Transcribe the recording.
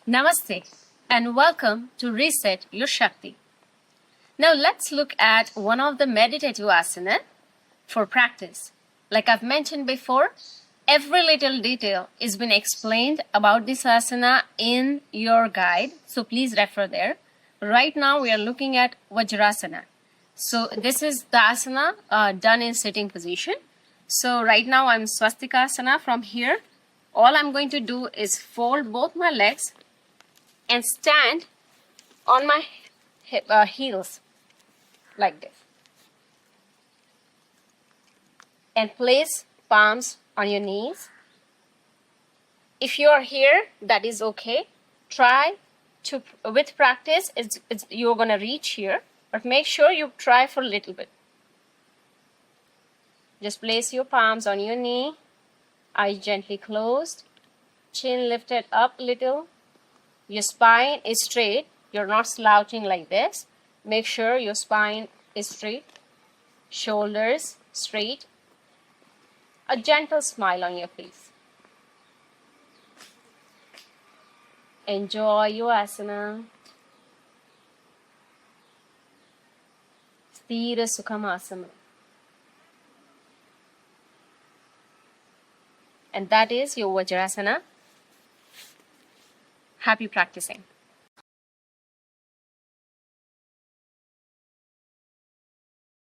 Namaste and welcome to Reset Your Shakti. Now let's look at one of the meditative asana for practice. Like I've mentioned before, every little detail is been explained about this asana in your guide, so please refer there. Right now we are looking at Vajrasana. So this is the asana done in sitting position. So right now I'm swastikasana from here. All I'm going to do is fold both my legs and stand on my heels like this. And place palms on your knees. If you are here, that is okay. Try to, with practice, you're going to reach here, but make sure you try for a little bit. Just place your palms on your knee, eyes gently closed, chin lifted up a little. Your spine is straight. You're not slouching like this. Make sure your spine is straight. Shoulders straight. A gentle smile on your face. Enjoy your asana. Sthira Sukhamasana. And that is your Vajrasana. Happy practicing.